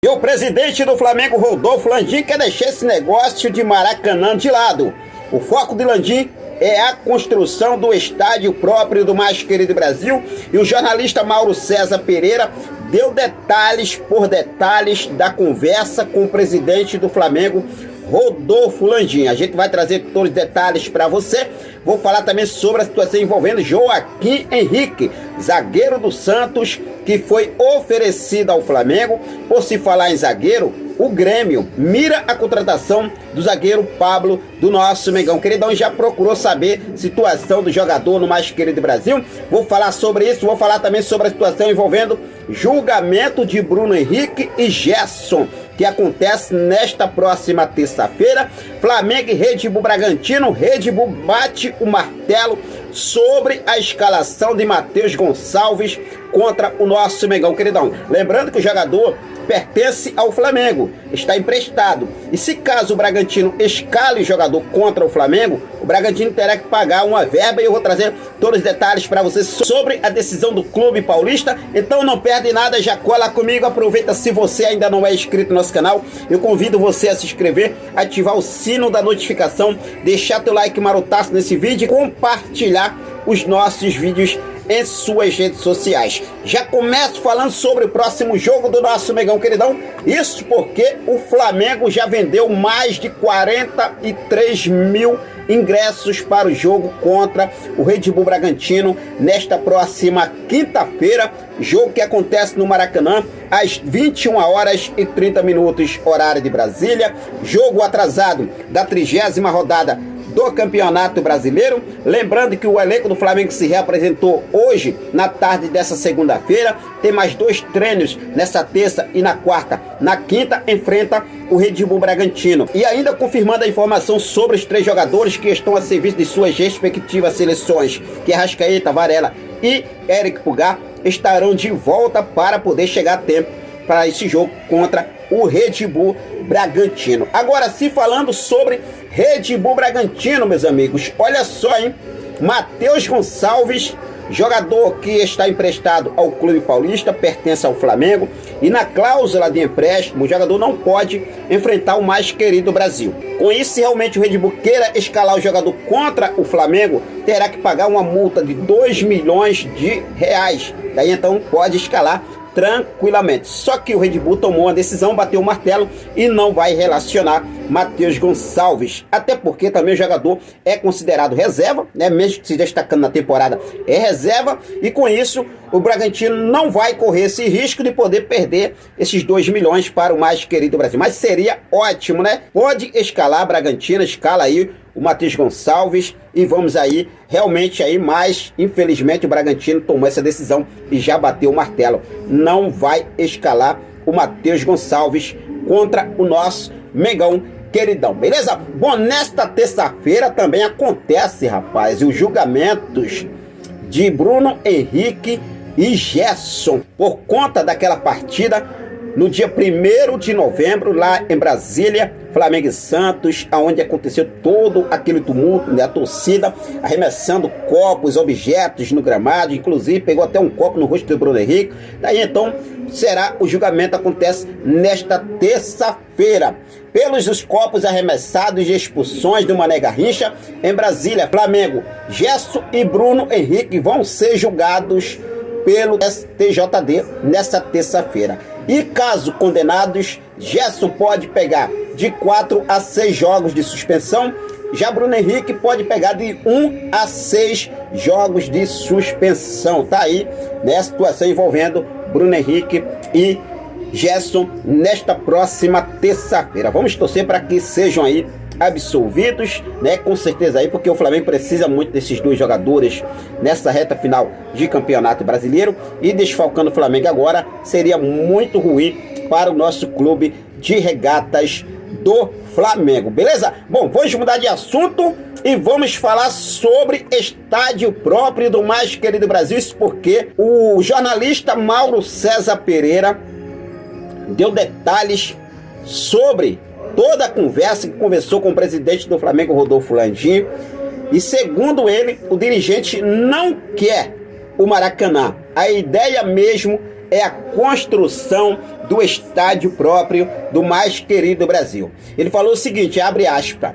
E o presidente do Flamengo, Rodolfo Landim, quer deixar esse negócio de Maracanã de lado. O foco de Landim é a construção do estádio próprio do mais querido Brasil. E o jornalista Mauro César Pereira deu detalhes por detalhes da conversa com o presidente do Flamengo, Rodolfo Landim. A gente vai trazer todos os detalhes para você. Vou falar também sobre a situação envolvendo Joaquim Henrique, zagueiro do Santos, que foi oferecido ao Flamengo. Por se falar em zagueiro, o Grêmio mira a contratação do zagueiro Pablo do nosso Mengão. Queridão, já procurou saber a situação do jogador no mais querido Brasil? Vou falar sobre isso, vou falar também sobre a situação envolvendo julgamento de Bruno Henrique e Gerson, que acontece nesta próxima terça-feira. Flamengo e Red Bull Bragantino. Red Bull bate o martelo sobre a escalação de Matheus Gonçalves contra o nosso Mengão, queridão. Lembrando que o jogador pertence ao Flamengo, está emprestado. E se caso o Bragantino escale o jogador contra o Flamengo, o Bragantino terá que pagar uma verba, e eu vou trazer todos os detalhes para você sobre a decisão do clube paulista. Então não perde nada, já cola comigo, aproveita. Se você ainda não é inscrito no nosso canal, eu convido você a se inscrever, ativar o sino da notificação, deixar teu like marotaço nesse vídeo e compartilhar os nossos vídeos em suas redes sociais. Já começo falando sobre o próximo jogo do nosso Mengão, queridão. Isso porque o Flamengo já vendeu mais de 43 mil ingressos para o jogo contra o Red Bull Bragantino nesta próxima quinta-feira, jogo que acontece no Maracanã às 21h30, horário de Brasília. Jogo atrasado da 30ª rodada do Campeonato Brasileiro. Lembrando que o elenco do Flamengo se reapresentou hoje, na tarde dessa segunda-feira. Tem mais 2 treinos nessa terça e na quarta. Na quinta, enfrenta o Red Bull Bragantino. E ainda confirmando a informação sobre os 3 jogadores que estão a serviço de suas respectivas seleções, que é Arrascaeta, Varela e Eric Pulgar, estarão de volta para poder chegar a tempo para esse jogo contra o Red Bull Bragantino. Agora, se falando sobre Red Bull Bragantino, meus amigos, olha só, hein? Matheus Gonçalves, jogador que está emprestado ao clube paulista, pertence ao Flamengo, e na cláusula de empréstimo, o jogador não pode enfrentar o mais querido Brasil. Com isso, se realmente o Red Bull queira escalar o jogador contra o Flamengo, terá que pagar uma multa de 2 milhões de reais. Daí então pode escalar tranquilamente. Só que o Red Bull tomou uma decisão, bateu o martelo e não vai relacionar Matheus Gonçalves, até porque também o jogador é considerado reserva, né? Mesmo se destacando na temporada, é reserva, e com isso o Bragantino não vai correr esse risco de poder perder esses 2 milhões para o mais querido Brasil. Mas seria ótimo, né? Pode escalar a Bragantino, escala aí o Matheus Gonçalves e vamos aí realmente aí, mas infelizmente o Bragantino tomou essa decisão e já bateu o martelo. Não vai escalar o Matheus Gonçalves contra o nosso Mengão, queridão, beleza? Bom, nesta terça-feira também acontece, rapaz, os julgamentos de Bruno Henrique e Gerson por conta daquela partida no dia 1º de novembro, lá em Brasília, Flamengo e Santos, onde aconteceu todo aquele tumulto, né? A torcida arremessando copos, objetos no gramado, inclusive pegou até um copo no rosto do Bruno Henrique. Daí então será o julgamento, acontece nesta terça-feira. Pelos os copos arremessados e expulsões do Mané Garrincha, em Brasília, Flamengo, Gerson e Bruno Henrique vão ser julgados pelo STJD nessa terça-feira. E caso condenados, Gerson pode pegar de 4 a 6 jogos de suspensão. Já Bruno Henrique pode pegar de 1 a 6 jogos de suspensão. Tá aí, né, a situação envolvendo Bruno Henrique e Gerson nesta próxima terça-feira. Vamos torcer para que sejam aí absolvidos, né? Com certeza aí, porque o Flamengo precisa muito desses 2 jogadores nessa reta final de Campeonato Brasileiro, e desfalcando o Flamengo agora seria muito ruim para o nosso clube de regatas do Flamengo, beleza? Bom, vamos mudar de assunto e vamos falar sobre estádio próprio do mais querido Brasil. Isso porque o jornalista Mauro César Pereira deu detalhes sobre toda a conversa que conversou com o presidente do Flamengo, Rodolfo Landim, e segundo ele, o dirigente não quer o Maracanã. A ideia mesmo é a construção do estádio próprio do mais querido Brasil. Ele falou o seguinte, abre aspas,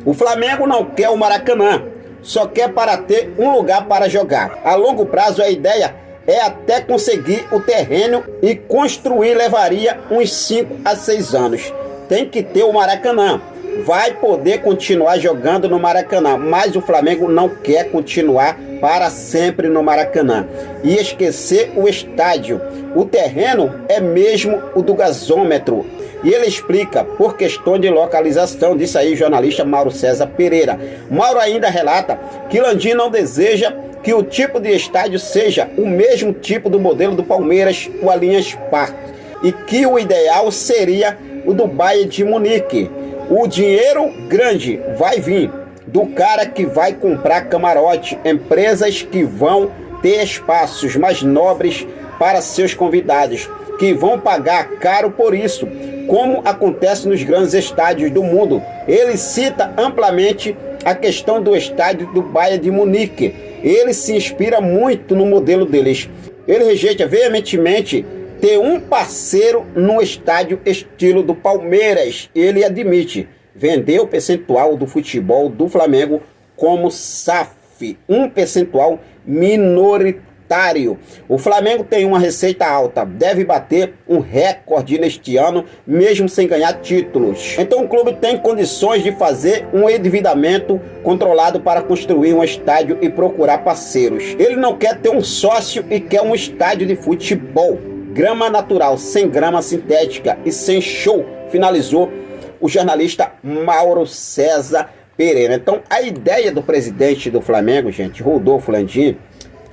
o Flamengo não quer o Maracanã, só quer para ter um lugar para jogar. A longo prazo a ideia é até conseguir o terreno e construir levaria uns 5 a 6 anos. Tem que ter o Maracanã. Vai poder continuar jogando no Maracanã, mas o Flamengo não quer continuar para sempre no Maracanã e esquecer o estádio. O terreno é mesmo o do gasômetro. E ele explica por questão de localização, disse aí o jornalista Mauro César Pereira. Mauro ainda relata que Landim não deseja que o tipo de estádio seja o mesmo tipo do modelo do Palmeiras, o Allianz Parque, e que o ideal seria o do Bayern de Munique. O dinheiro grande vai vir do cara que vai comprar camarote, empresas que vão ter espaços mais nobres para seus convidados, que vão pagar caro por isso, como acontece nos grandes estádios do mundo. Ele cita amplamente a questão do estádio do Bayern de Munique. Ele se inspira muito no modelo deles. Ele rejeita veementemente ter um parceiro no estádio estilo do Palmeiras. Ele admite vender o percentual do futebol do Flamengo como SAF, um percentual minoritário. O Flamengo tem uma receita alta, deve bater um recorde neste ano, mesmo sem ganhar títulos. Então o clube tem condições de fazer um endividamento controlado para construir um estádio e procurar parceiros. Ele não quer ter um sócio e quer um estádio de futebol. Grama natural, sem grama sintética e sem show, finalizou o jornalista Mauro César Pereira. Então, a ideia do presidente do Flamengo, gente, Rodolfo Landim,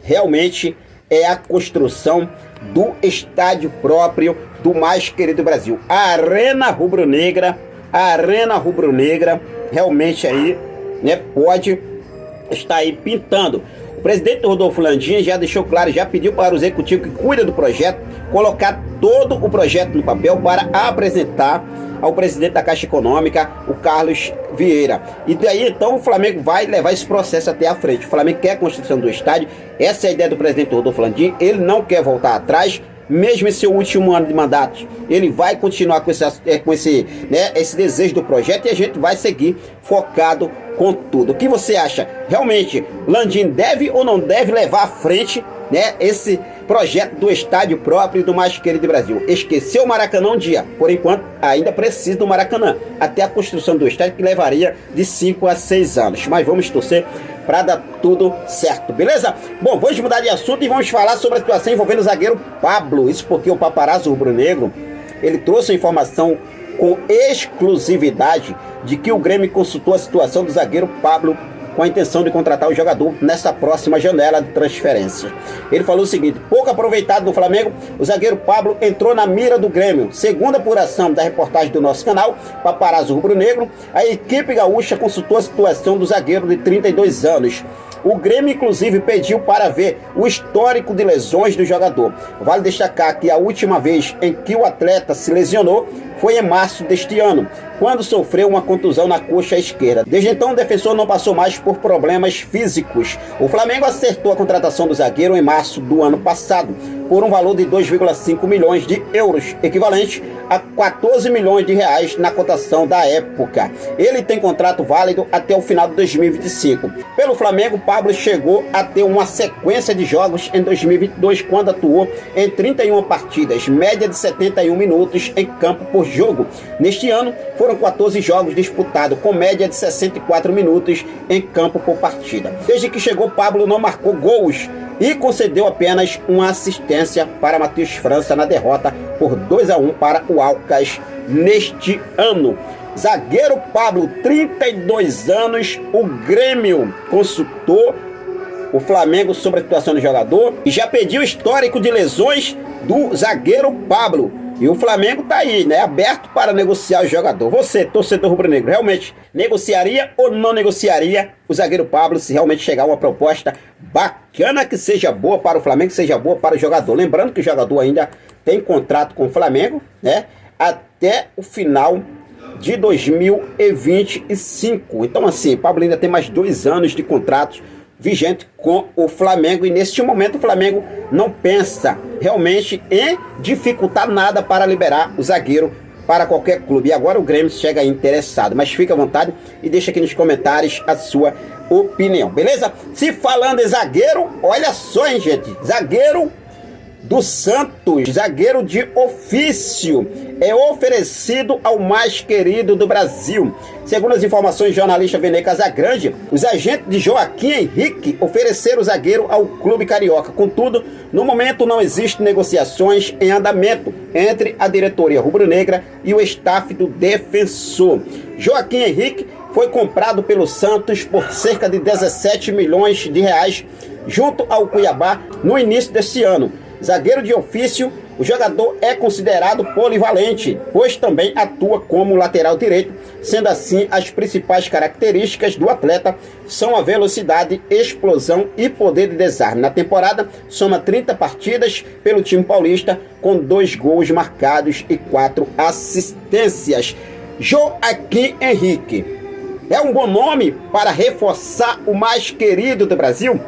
realmente é a construção do estádio próprio do mais querido Brasil. A Arena Rubro-Negra, realmente aí, né, pode estar aí pintando. O presidente Rodolfo Landim já deixou claro, já pediu para o executivo que cuida do projeto, colocar todo o projeto no papel para apresentar ao presidente da Caixa Econômica, o Carlos Vieira. E daí então o Flamengo vai levar esse processo até a frente. O Flamengo quer a construção do estádio, essa é a ideia do presidente Rodolfo Landim, ele não quer voltar atrás, mesmo em seu último ano de mandato. Ele vai continuar com esse desejo do projeto e a gente vai seguir focado com tudo. O que você acha? Realmente, Landim deve ou não deve levar à frente, né, esse projeto do estádio próprio do mais querido Brasil? Esqueceu o Maracanã um dia, por enquanto ainda precisa do Maracanã, até a construção do estádio que levaria de 5 a 6 anos, mas vamos torcer para dar tudo certo, beleza? Bom, vamos mudar de assunto e vamos falar sobre a situação envolvendo o zagueiro Pablo. Isso porque o paparazzo rubro-negro, ele trouxe a informação com exclusividade de que o Grêmio consultou a situação do zagueiro Pablo com a intenção de contratar o jogador nessa próxima janela de transferência. Ele falou o seguinte: pouco aproveitado no Flamengo, o zagueiro Pablo entrou na mira do Grêmio. Segundo a apuração da reportagem do nosso canal, Paparazzo Rubro-Negro, a equipe gaúcha consultou a situação do zagueiro de 32 anos. O Grêmio, inclusive, pediu para ver o histórico de lesões do jogador. Vale destacar que a última vez em que o atleta se lesionou foi em março deste ano, quando sofreu uma contusão na coxa esquerda. Desde então, o defensor não passou mais por problemas físicos. O Flamengo acertou a contratação do zagueiro em março do ano passado, por um valor de 2,5 milhões de euros, equivalente a 14 milhões de reais na cotação da época. Ele tem contrato válido até o final de 2025. Pelo Flamengo, Pablo chegou a ter uma sequência de jogos em 2022, quando atuou em 31 partidas, média de 71 minutos em campo por jogo. Neste ano, foram 14 jogos disputados, com média de 64 minutos em campo por partida. Desde que chegou, Pablo não marcou gols e concedeu apenas uma assistência para Matheus França na derrota por 2-1 para o Alcas neste ano. Zagueiro Pablo, 32 anos, o Grêmio consultou o Flamengo sobre a situação do jogador e já pediu histórico de lesões do zagueiro Pablo. E o Flamengo tá aí, né, aberto para negociar o jogador. Você, torcedor rubro-negro, realmente negociaria ou não negociaria o zagueiro Pablo se realmente chegar uma proposta bacana que seja boa para o Flamengo, que seja boa para o jogador? Lembrando que o jogador ainda tem contrato com o Flamengo, né, até o final de 2025. Então assim, Pablo ainda tem mais 2 anos de contrato vigente com o Flamengo, e neste momento o Flamengo não pensa realmente em dificultar nada para liberar o zagueiro para qualquer clube. E agora o Grêmio chega interessado, mas fica à vontade e deixa aqui nos comentários a sua opinião, beleza? Se falando em zagueiro, olha só, hein, gente, zagueiro do Santos, zagueiro de ofício, é oferecido ao mais querido do Brasil. Segundo as informações do jornalista Vene Casagrande, os agentes de Joaquim Henrique ofereceram o zagueiro ao clube carioca. Contudo, no momento não existem negociações em andamento entre a diretoria rubro-negra e o staff do defensor. Joaquim Henrique foi comprado pelo Santos por cerca de 17 milhões de reais junto ao Cuiabá no início deste ano. Zagueiro de ofício, o jogador é considerado polivalente, pois também atua como lateral direito. Sendo assim, as principais características do atleta são a velocidade, explosão e poder de desarme. Na temporada, soma 30 partidas pelo time paulista, com 2 gols marcados e 4 assistências. Joaquim Henrique é um bom nome para reforçar o mais querido do Brasil?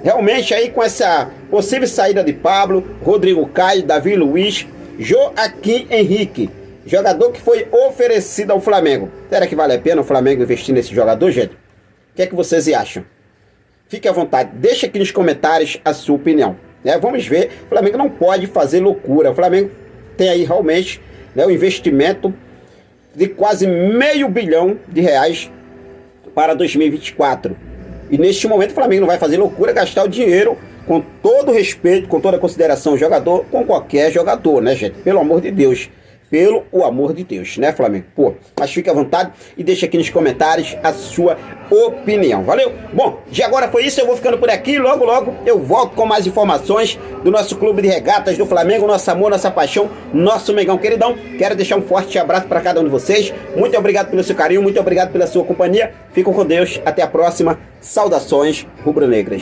Realmente aí com essa possível saída de Pablo, Rodrigo Caio, Davi Luiz, Joaquim Henrique, jogador que foi oferecido ao Flamengo. Será que vale a pena o Flamengo investir nesse jogador, gente? O que é que vocês acham? Fique à vontade, deixa aqui nos comentários a sua opinião. Vamos ver, o Flamengo não pode fazer loucura. O Flamengo tem aí realmente o investimento de quase R$500 milhão para 2024. E neste momento o Flamengo não vai fazer loucura, gastar o dinheiro, com todo respeito, com toda consideração ao jogador, com qualquer jogador, né, gente? Pelo amor de Deus. Pelo amor de Deus, né, Flamengo? Pô, mas fique à vontade e deixa aqui nos comentários a sua opinião, valeu? Bom, de agora foi isso, eu vou ficando por aqui, logo eu volto com mais informações do nosso clube de regatas do Flamengo, nosso amor, nossa paixão, nosso Mengão queridão. Quero deixar um forte abraço para cada um de vocês, muito obrigado pelo seu carinho, muito obrigado pela sua companhia, fiquem com Deus, até a próxima, saudações rubro-negras.